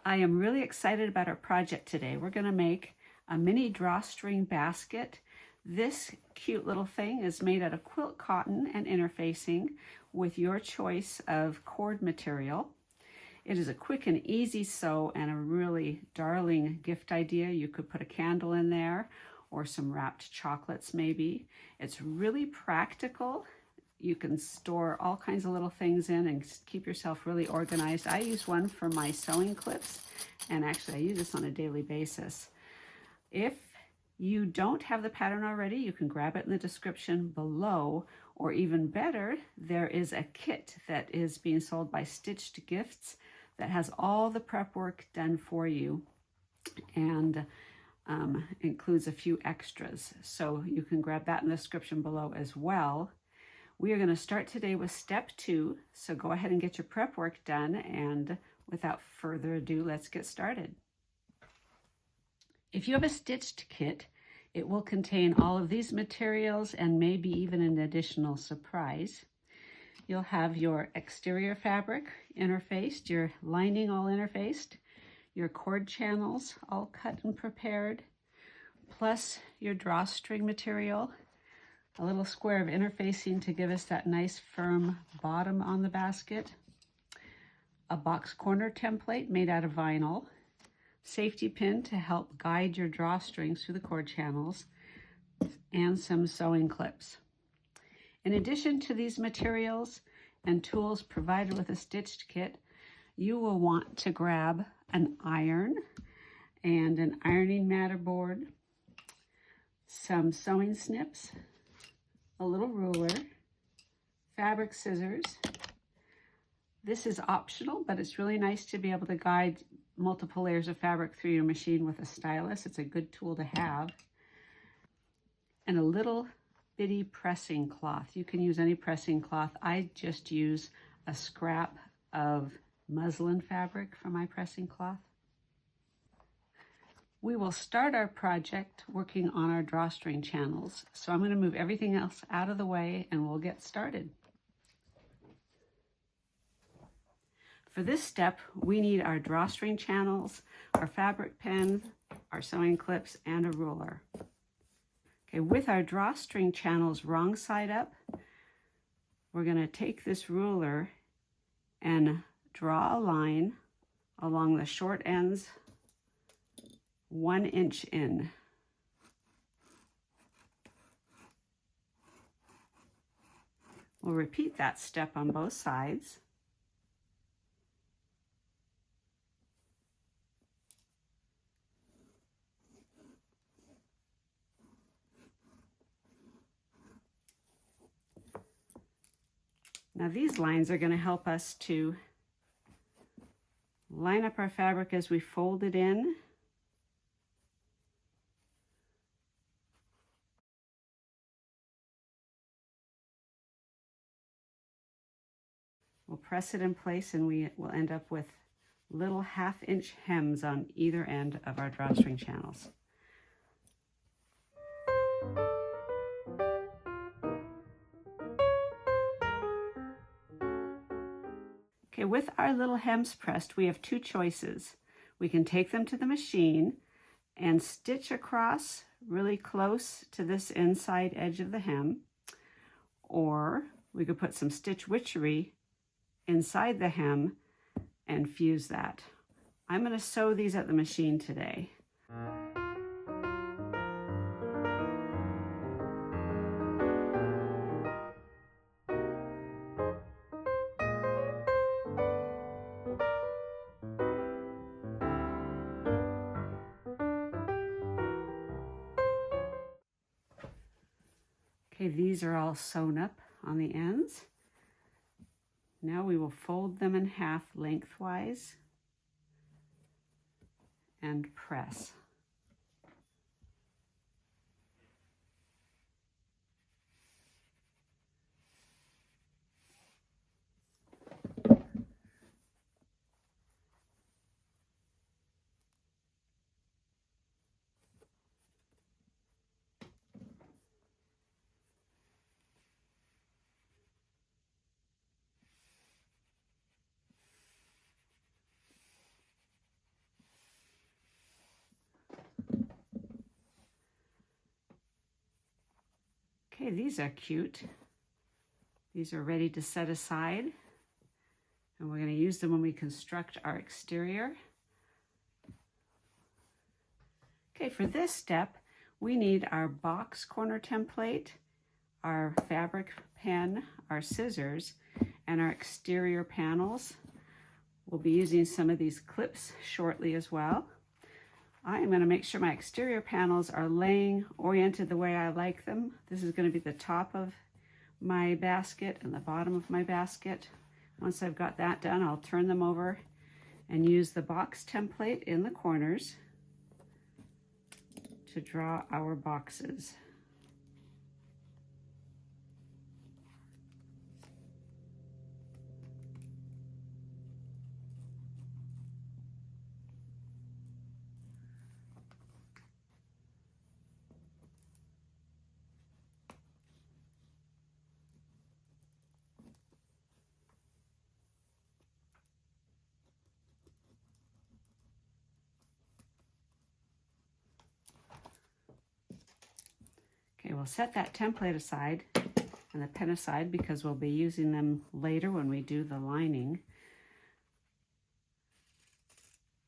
I am really excited about our project today. We're going to make a mini drawstring basket. This cute little thing is made out of quilt cotton and interfacing with your choice of cord material. It is a quick and easy sew and a really darling gift idea. You could put a candle in there or some wrapped chocolates maybe. It's really practical. You can store all kinds of little things in and keep yourself really organized. I use one for my sewing clips, and actually I use this on a daily basis. If you don't have the pattern already, you can grab it in the description below, or even better, there is a kit that is being sold by Stitched Gifts that has all the prep work done for you and includes a few extras. So you can grab that in the description below as well. We are going to start today with step 2, so go ahead and get your prep work done, and without further ado, let's get started. If you have a stitched kit, it will contain all of these materials and maybe even an additional surprise. You'll have your exterior fabric interfaced, your lining all interfaced, your cord channels all cut and prepared, plus your drawstring material, a little square of interfacing to give us that nice firm bottom on the basket, a box corner template made out of vinyl, safety pin to help guide your drawstrings through the cord channels, and some sewing clips. In addition to these materials and tools provided with a stitched kit, you will want to grab an iron and an ironing matterboard, some sewing snips, a little ruler, fabric scissors. This is optional, but it's really nice to be able to guide multiple layers of fabric through your machine with a stylus. It's a good tool to have. And a little bitty pressing cloth. You can use any pressing cloth. I just use a scrap of muslin fabric for my pressing cloth. We will start our project working on our drawstring channels. So I'm going to move everything else out of the way and we'll get started. For this step, we need our drawstring channels, our fabric pin, our sewing clips, and a ruler. Okay, with our drawstring channels wrong side up, we're going to take this ruler and draw a line along the short ends 1 inch in. We'll repeat that step on both sides. Now these lines are going to help us to line up our fabric as we fold it in. We'll press it in place and we will end up with little 1/2 inch hems on either end of our drawstring channels. Okay, with our little hems pressed, we have 2 choices. We can take them to the machine and stitch across really close to this inside edge of the hem, or we could put some stitch witchery inside the hem and fuse that. I'm going to sew these at the machine today. Okay, these are all sewn up on the ends. Now we will fold them in half lengthwise and press. Okay, these are cute. These are ready to set aside, and we're going to use them when we construct our exterior. Okay, for this step, we need our box corner template, our fabric pen, our scissors, and our exterior panels. We'll be using some of these clips shortly as well. I am going to make sure my exterior panels are laying oriented the way I like them. This is going to be the top of my basket and the bottom of my basket. Once I've got that done, I'll turn them over and use the box template in the corners to draw our boxes. Okay, we'll set that template aside and the pen aside because we'll be using them later when we do the lining.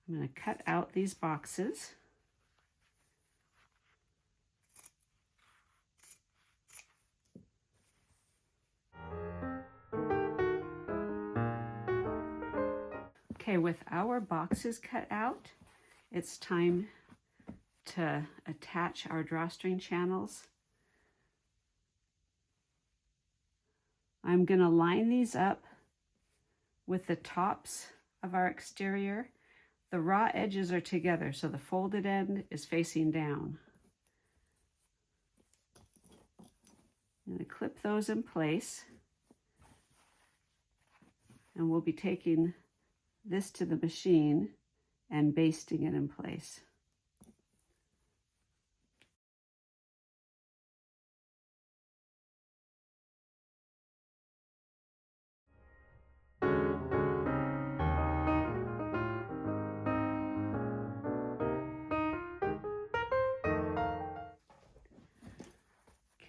I'm going to cut out these boxes. Okay, with our boxes cut out, it's time to attach our drawstring channels. I'm going to line these up with the tops of our exterior. The raw edges are together, so the folded end is facing down. I'm going to clip those in place, and we'll be taking this to the machine and basting it in place.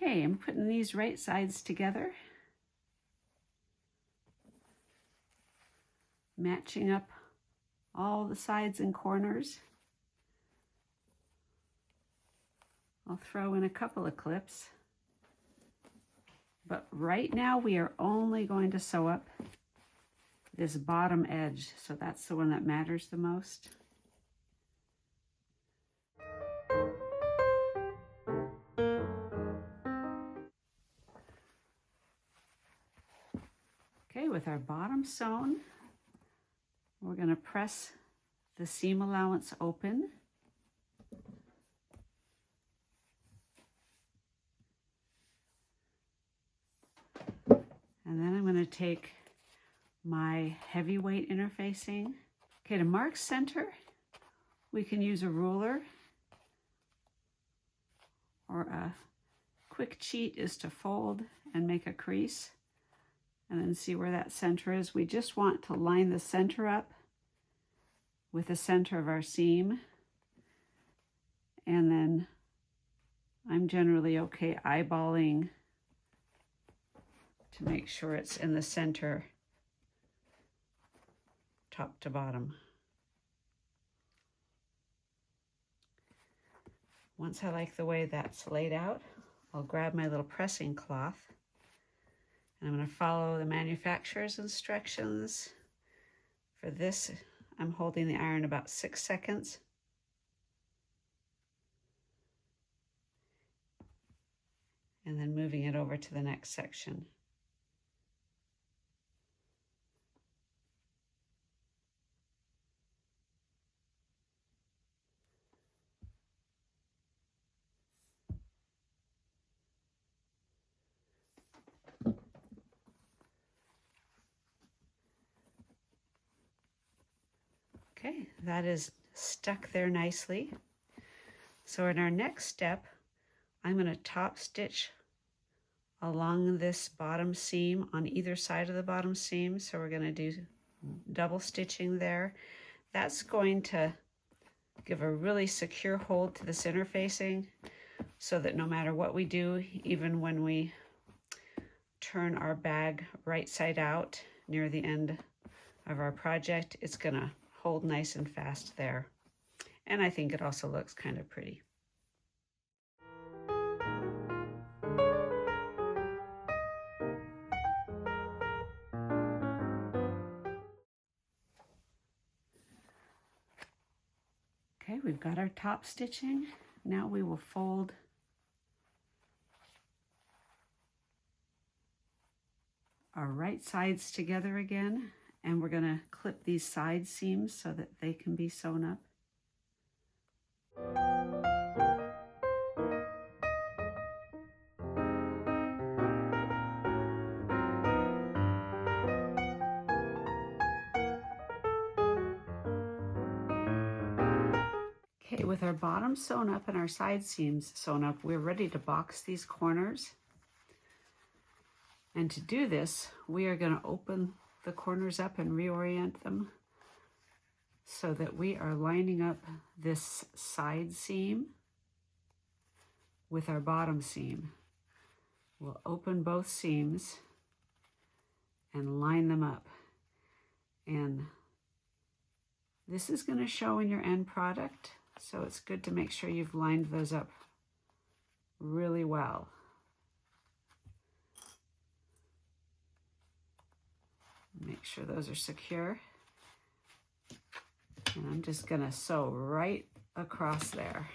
Okay, I'm putting these right sides together, matching up all the sides and corners. I'll throw in a couple of clips, but right now we are only going to sew up this bottom edge, so that's the one that matters the most. Okay, with our bottom sewn, we're going to press the seam allowance open. And then I'm going to take my heavyweight interfacing. Okay, to mark center, we can use a ruler, or a quick cheat is to fold and make a crease and then see where that center is. We just want to line the center up with the center of our seam, and then I'm generally okay eyeballing to make sure it's in the center, top to bottom. Once I like the way that's laid out, I'll grab my little pressing cloth, and I'm going to follow the manufacturer's instructions. For this, I'm holding the iron about 6 seconds. And then moving it over to the next section. Okay, that is stuck there nicely. So in our next step, I'm going to top stitch along this bottom seam on either side of the bottom seam. So we're going to do double stitching there. That's going to give a really secure hold to this interfacing. so that no matter what we do, even when we turn our bag right side out near the end of our project, it's gonna hold nice and fast there. And I think it also looks kind of pretty. Okay, we've got our top stitching. Now we will fold our right sides together again, and we're going to clip these side seams so that they can be sewn up. Okay, with our bottom sewn up and our side seams sewn up, we're ready to box these corners. And to do this, we are going to open the corners up and reorient them so that we are lining up this side seam with our bottom seam. We'll open both seams and line them up. And this is going to show in your end product, so it's good to make sure you've lined those up really well. Make sure those are secure. And I'm just going to sew right across there.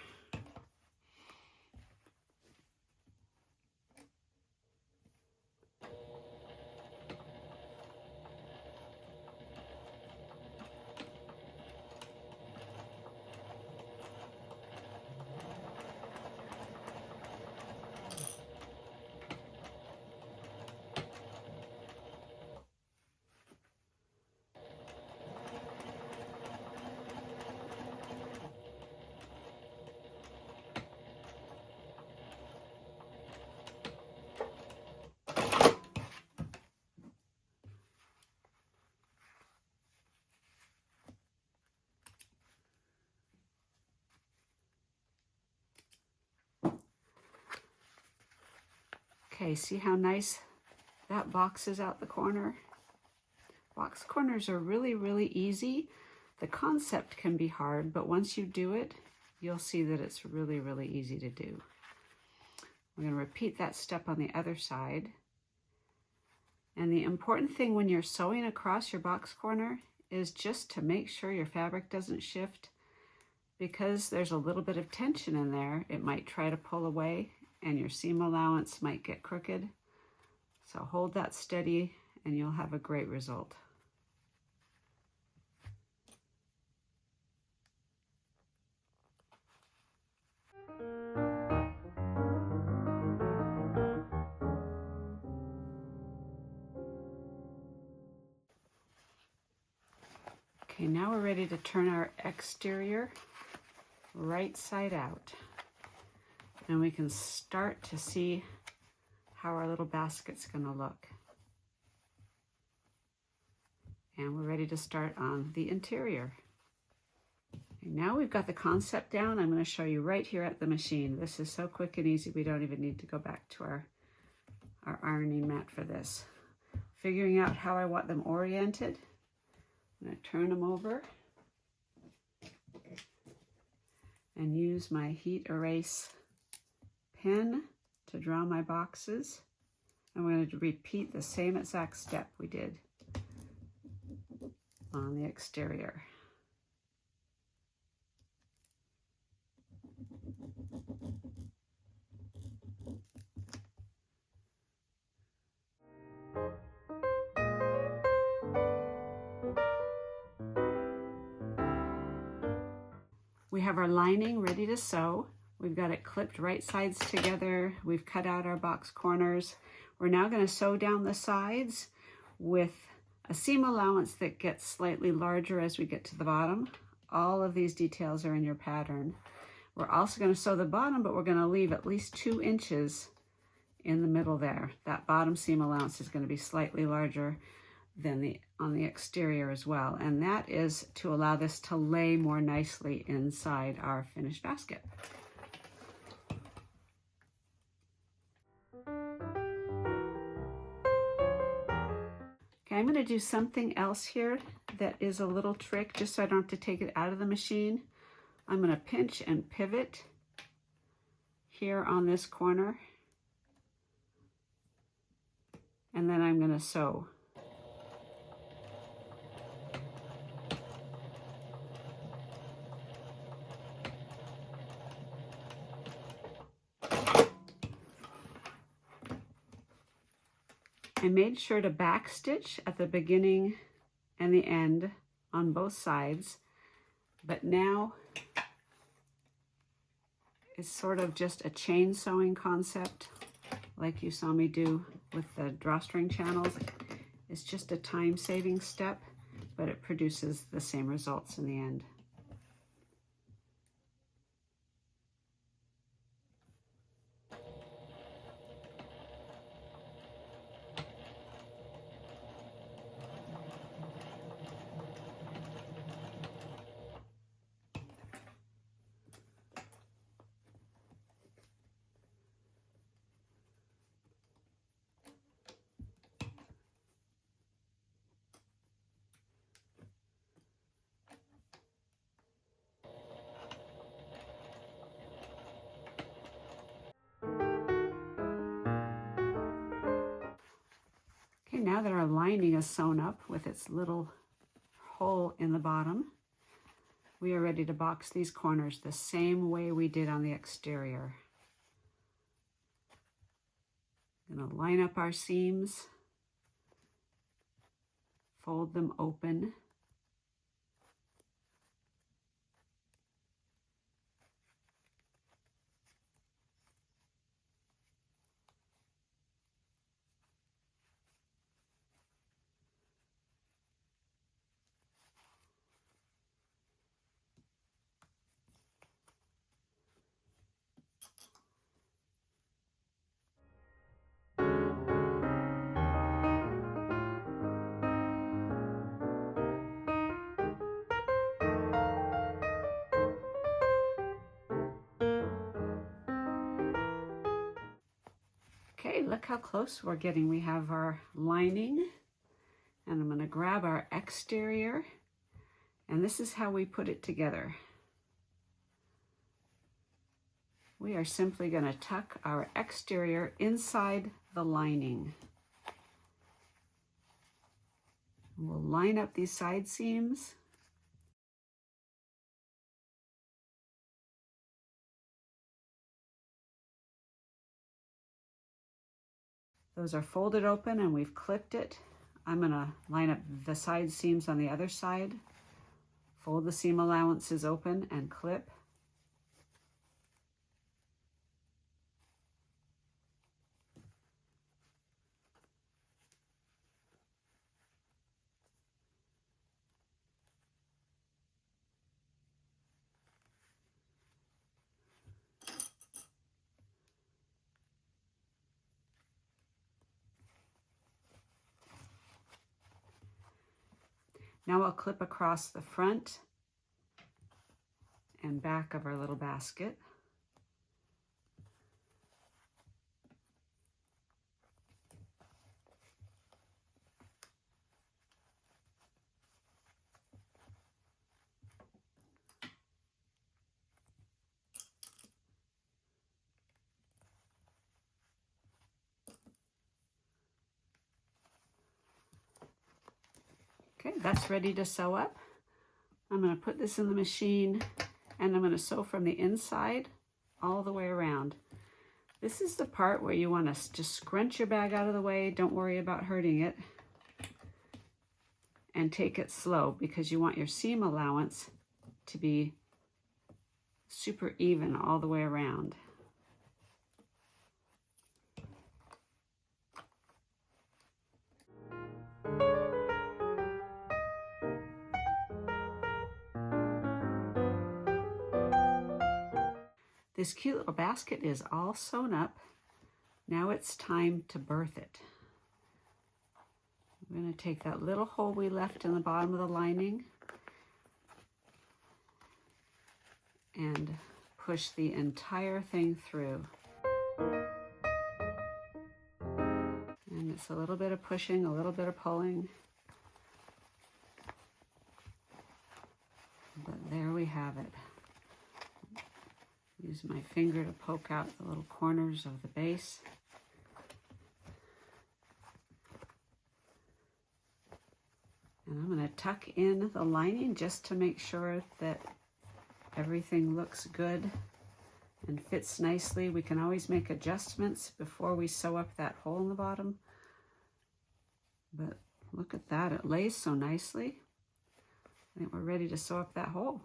Okay, see how nice that boxes out the corner? Box corners are really, really easy. The concept can be hard, but once you do it, you'll see that it's really, really easy to do. We're going to repeat that step on the other side. And the important thing when you're sewing across your box corner is just to make sure your fabric doesn't shift, because there's a little bit of tension in there. It might try to pull away and your seam allowance might get crooked. So hold that steady and you'll have a great result. Okay, now we're ready to turn our exterior right side out. And we can start to see how our little basket's gonna look. And we're ready to start on the interior. Okay, now we've got the concept down. I'm gonna show you right here at the machine. This is so quick and easy, we don't even need to go back to our ironing mat for this. Figuring out how I want them oriented. I'm gonna turn them over and use my heat erase pen to draw my boxes. I'm going to repeat the same exact step we did on the exterior. We have our lining ready to sew. We've got it clipped right sides together. We've cut out our box corners. We're now going to sew down the sides with a seam allowance that gets slightly larger as we get to the bottom. All of these details are in your pattern. We're also going to sew the bottom, but we're going to leave at least 2 inches in the middle there. That bottom seam allowance is going to be slightly larger than on the exterior as well. And that is to allow this to lay more nicely inside our finished basket. Okay, I'm going to do something else here that is a little trick, just so I don't have to take it out of the machine. I'm going to pinch and pivot here on this corner, and then I'm going to sew. I made sure to back stitch at the beginning and the end on both sides, but now it's sort of just a chain sewing concept like you saw me do with the drawstring channels. It's just a time-saving step, but it produces the same results in the end. Okay, now that our lining is sewn up with its little hole in the bottom, we are ready to box these corners the same way we did on the exterior. I'm going to line up our seams, fold them open, Okay, look how close we're getting. We have our lining, and I'm going to grab our exterior, and this is how we put it together. We are simply going to tuck our exterior inside the lining. We'll line up these side seams. Those are folded open and we've clipped it. I'm going to line up the side seams on the other side, fold the seam allowances open and clip. Now I'll clip across the front and back of our little basket. Okay, that's ready to sew up. I'm going to put this in the machine and I'm going to sew from the inside all the way around. This is the part where you want to just scrunch your bag out of the way. Don't worry about hurting it. And take it slow because you want your seam allowance to be super even all the way around. This cute little basket is all sewn up. Now it's time to birth it. I'm going to take that little hole we left in the bottom of the lining and push the entire thing through. And it's a little bit of pushing, a little bit of pulling. But there we have it. Use my finger to poke out the little corners of the base. And I'm going to tuck in the lining just to make sure that everything looks good and fits nicely. We can always make adjustments before we sew up that hole in the bottom. But look at that, it lays so nicely. I think we're ready to sew up that hole.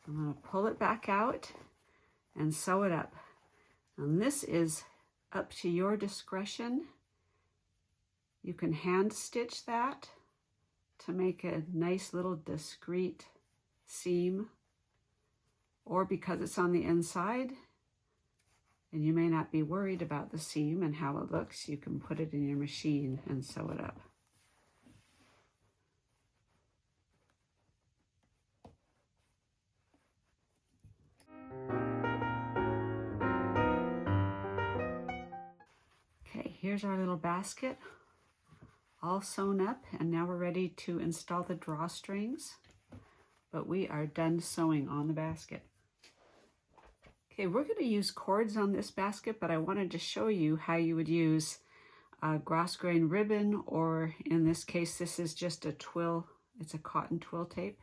I'm going to pull it back out and sew it up. And this is up to your discretion. You can hand stitch that to make a nice little discreet seam, or because it's on the inside and you may not be worried about the seam and how it looks, you can put it in your machine and sew it up. Okay, here's our little basket all sewn up, and now we're ready to install the drawstrings, but we are done sewing on the basket. Okay, we're going to use cords on this basket, but I wanted to show you how you would use gross grain ribbon, or in this case, this is just a twill. It's a cotton twill tape.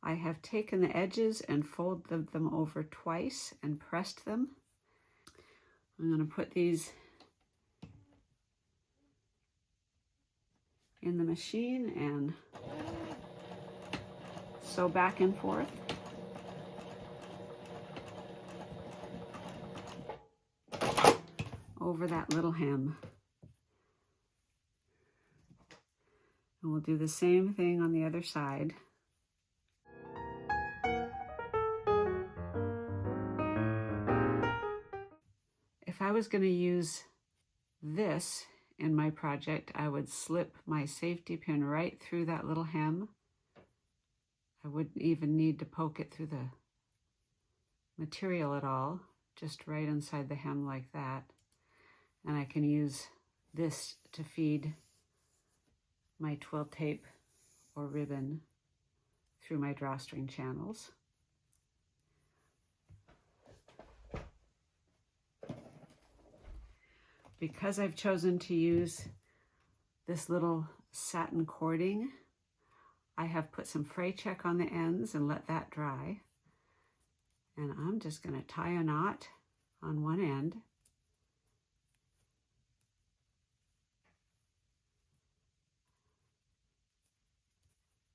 I have taken the edges and folded them over twice and pressed them. I'm going to put these in the machine and sew back and forth. Over that little hem. And we'll do the same thing on the other side. If I was going to use this in my project, I would slip my safety pin right through that little hem. I wouldn't even need to poke it through the material at all, just right inside the hem like that. And I can use this to feed my twill tape or ribbon through my drawstring channels. Because I've chosen to use this little satin cording, I have put some fray check on the ends and let that dry. And I'm just going to tie a knot on one end.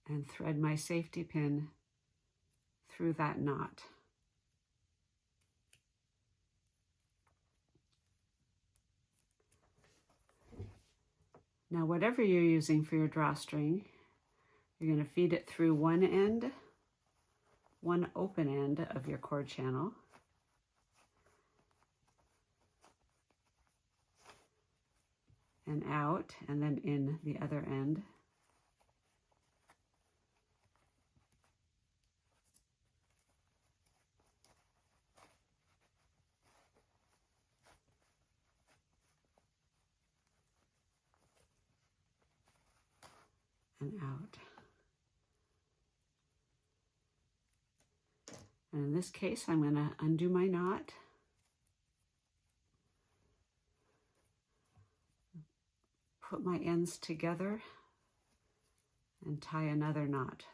And thread my safety pin through that knot. Now, whatever you're using for your drawstring, you're going to feed it through one end, one open end of your cord channel. And out, and then in the other end. And out. And in this case, I'm going to undo my knot. Put my ends together and tie another knot.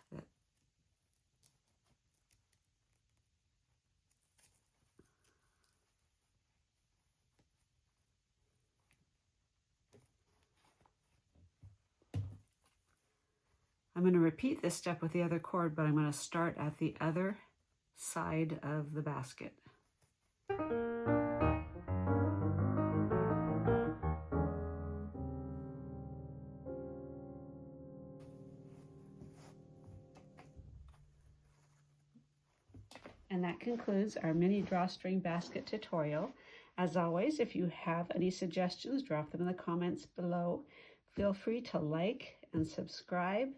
I'm going to repeat this step with the other cord, but I'm going to start at the other side of the basket. And that concludes our mini drawstring basket tutorial. As always, if you have any suggestions, drop them in the comments below. Feel free to like and subscribe.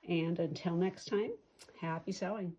And until next time, happy sewing.